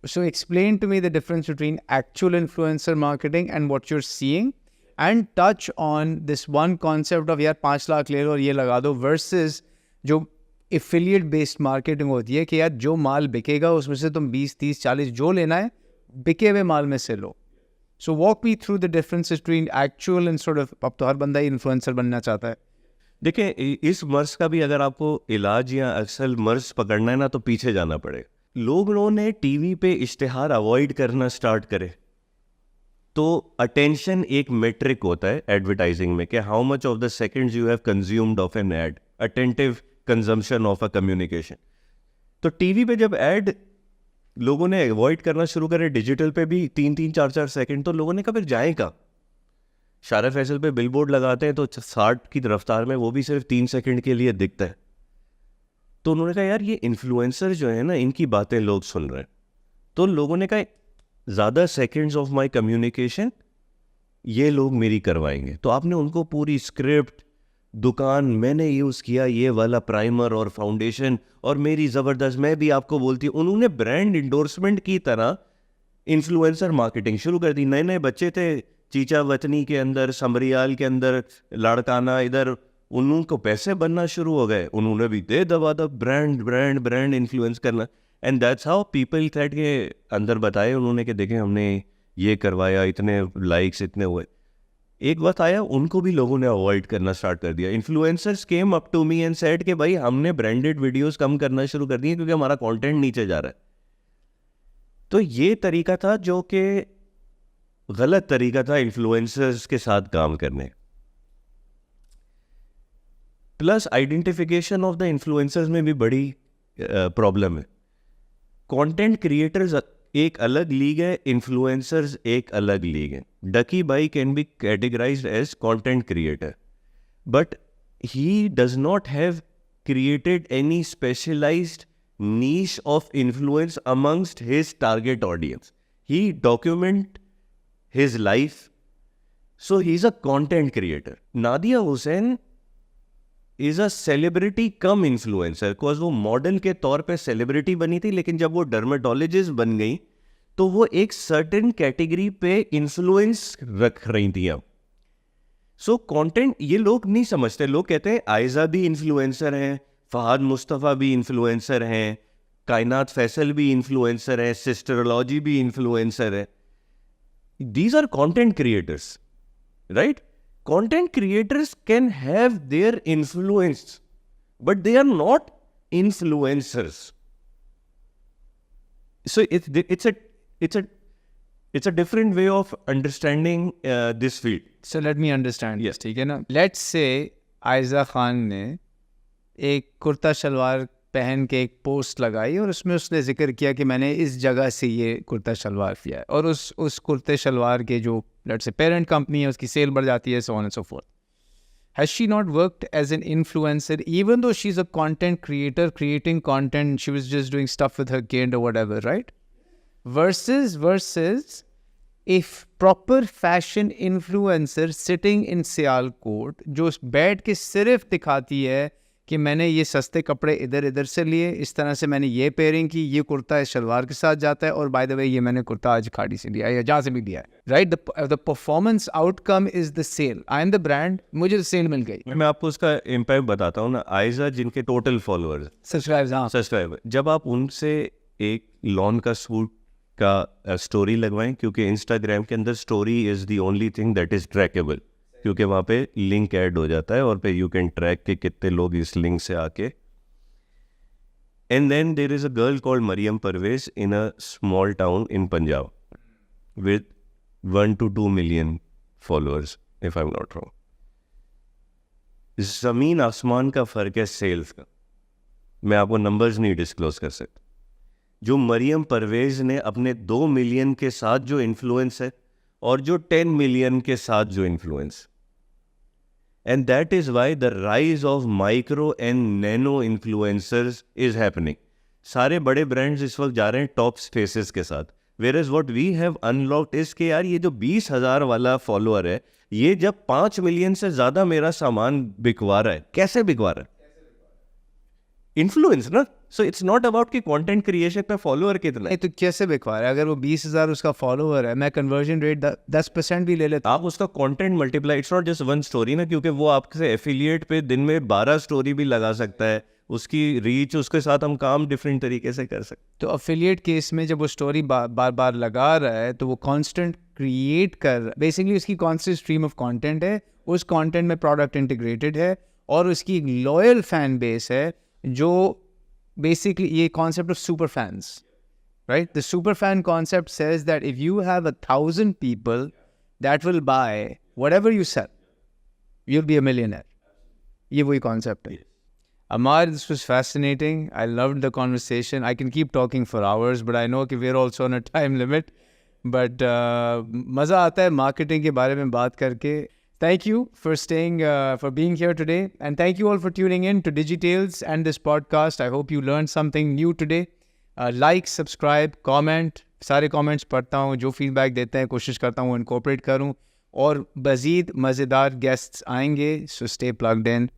So explain to me the difference between actual influencer marketing and what you're seeing, and touch on this one concept of यार 5 लाख ले लो और ये लगा दो versus जो affiliate based marketing होती है कि यार जो माल बिकेगा उसमें से तुम 20, 30, 40 जो लेना है बिके हुए माल में से लो. So walk me through the differences between actual and sort of, अब तो हर बंदा ही influencer बनना चाहता है. देखिए, इस मर्ज का भी अगर आपको इलाज या असल मर्ज पकड़ना है ना तो पीछे जाना पड़ेगा. लोगों ने टीवी पे इश्तिहार अवॉइड करना स्टार्ट करे. तो अटेंशन एक मेट्रिक होता है एडवर्टाइजिंग में कि how much of the seconds you have consumed of an ad, attentive consumption of a communication. तो टीवी पे जब एड लोगों ने अवॉइड करना शुरू करे, डिजिटल पे भी 3-3, 4-4 सेकंड, तो लोगों ने कहा फिर जाए कहाँ. शारा फैसल पे बिलबोर्ड लगाते हैं तो 60 की रफ्तार में वो भी सिर्फ 3 सेकंड के लिए दिखता है. तो उन्होंने कहा यार ये इन्फ्लुएंसर जो है ना, इनकी बातें लोग सुन रहे हैं. तो लोगों ने कहा ज़्यादा सेकंड्स ऑफ माय कम्युनिकेशन ये लोग मेरी करवाएंगे. तो आपने उनको पूरी स्क्रिप्ट, दुकान, मैंने यूज़ किया ये वाला प्राइमर और फाउंडेशन और मेरी ज़बरदस्त, मैं भी आपको बोलती हूँ. उन्होंने ब्रांड इंडोर्समेंट की तरह इन्फ्लुएंसर मार्केटिंग शुरू कर दी. नए नए बच्चे थे चीचा वतनी के अंदर, समरियाल के अंदर, लाड़काना इधर, उनको पैसे बनना शुरू हो गए. उन्होंने भी दे दबा the brand brand brand influence करना. And that's how people thread के अंदर बताए उन्होंने कि देखें हमने ये करवाया, इतने लाइक्स इतने हुए. एक वक्त आया उनको भी लोगों ने अवॉइड करना स्टार्ट कर दिया. Influencers came up to me and said कि भाई हमने ब्रांडेड वीडियोस कम करना शुरू कर दिए क्योंकि हमारा कंटेंट नीचे जा रहा है. तो ये तरीका था जो कि गलत तरीका था इन्फ्लुएंसर्स के साथ काम करने. Plus identification of the influencers में भी बड़ी प्रॉब्लम है. कंटेंट क्रिएटर्स एक अलग लीग है, इन्फ्लुएंसर्स एक अलग लीग है. Ducky Bhai can be categorized as content creator, but he does not have created any specialized niche of influence amongst his target audience. He document his life, so he's a content creator. Nadia Hussain is a celebrity come influencer, cause वो model के तौर पे celebrity बनी थी, लेकिन जब वो dermatologist बन गई तो वो एक सर्टेन कैटेगरी पे इन्फ्लुएंस रख रही थी. अब सो कंटेंट ये लोग नहीं समझते. लोग कहते हैं आयजा भी इन्फ्लुएंसर हैं, फहद मुस्तफ़ा भी इन्फ्लुएंसर हैं, कायनात फैसल भी इन्फ्लुएंसर है, सिस्टरोलॉजी भी इन्फ्लुएंसर है. These are content creators, right? Content creators can have their influence, but they are not influencers. So it's a different way of understanding this field. So let me understand. Yes. ठीक है ना. Let's say Aiza Khan ने एक कुर्ता शलवार पहन के एक post लगाई और उसमें उसने जिक्र किया कि मैंने इस जगह से ये कुर्ता शलवार किया है, और उस कुर्ते शलवार के जो लेट्स से पेरेंट कंपनी है उसकी सेल बढ़ जाती है, so on and so forth. Has she not worked as an influencer even though she's a content creator creating content? She was just doing stuff with her kid or whatever, right? Versus if proper fashion influencer sitting in Sialkot जो बैठ के सिर्फ दिखाती है कि मैंने ये सस्ते कपड़े इधर इधर से लिए, इस तरह से मैंने ये पेयरिंग की, ये कुर्ता इस शलवार के साथ जाता है, और बाय द वे ये मैंने कुर्ता आज खाड़ी से लिया या जहाँ से भी लिया है, right? The performance outcome is the sale. I am the brand, मुझे तो सेल मिल गई. मैं आपको उसका इम्पैक्ट बताता हूँ ना. आयजा जिनके टोटल फॉलोअर्स, सब्सक्राइबर, जब आप उनसे एक लॉन का सूट का स्टोरी लगवाएं, क्योंकि इंस्टाग्राम के अंदर story is the only thing that is trackable, क्योंकि वहाँ पे लिंक ऐड हो जाता है और पे यू कैन ट्रैक के कितने लोग इस लिंक से आके. And then there is a girl called Maryam Parvez in a small town in Punjab with 1 to 2 million followers if I am not wrong. जमीन आसमान का फर्क है सेल्स का. मैं आपको नंबर्स नहीं डिस्क्लोज कर सकता. जो मरियम परवेज ने अपने 2 मिलियन के साथ जो इन्फ्लुएंस है और जो 10 मिलियन के साथ जो influence, and that is why the rise of micro and nano influencers is happening. सारे बड़े ब्रांड्स इस वक्त जा रहे हैं टॉप स्पेसेस के साथ. Where is what we have unlocked is के यार ये जो 20,000 वाला फॉलोअर है, ये जब 5 मिलियन से ज्यादा मेरा सामान बिकवा रहा है, कैसे बिकवा रहा है? इन्फ्लुएंस ना. सो इट्स नॉट अबाउट कि कंटेंट क्रिएशन में फॉलोअर कितना है, नहीं तो कैसे बेकार है? अगर वो 20,000 उसका फॉलोअर है, मैं कन्वर्जन रेट 10% भी ले लेता आप उसका content multiply, it's not just one story ना, क्योंकि वो आपसे एफिलिएट पे दिन में 12 स्टोरी भी लगा सकता है, उसकी रीच, उसके साथ हम काम डिफरेंट तरीके से कर सकते तो अफिलिएट केस में जब वो स्टोरी बार बार लगा रहा है तो वो कांस्टेंट क्रिएट कर, बेसिकली उसकी कांस्टेंट स्ट्रीम ऑफ कंटेंट है, उस कंटेंट में प्रोडक्ट इंटीग्रेटेड है और उसकी एक लॉयल फैन बेस है जो बेसिकली ये concept of super fans, right? The super fan concept says that if you have 1,000 people that will buy whatever you sell, you'll be a millionaire. ये वही concept है. Amar, this was fascinating. I loved the conversation. I can keep talking for hours, but I know कि we're also on a time limit. But मज़ा आता है marketing के बारे में बात करके. Thank you for staying, for being here today. And thank you all for tuning in to DigiTales and this podcast. I hope you learned something new today. Like, subscribe, comment, सारे comments पढ़ता हूँ, जो feedback देते हैं कोशिश करता हूँ incorporate करूँ और मज़ीद मज़ेदार गेस्ट्स आएंगे. सो स्टे प्लग्ड इन.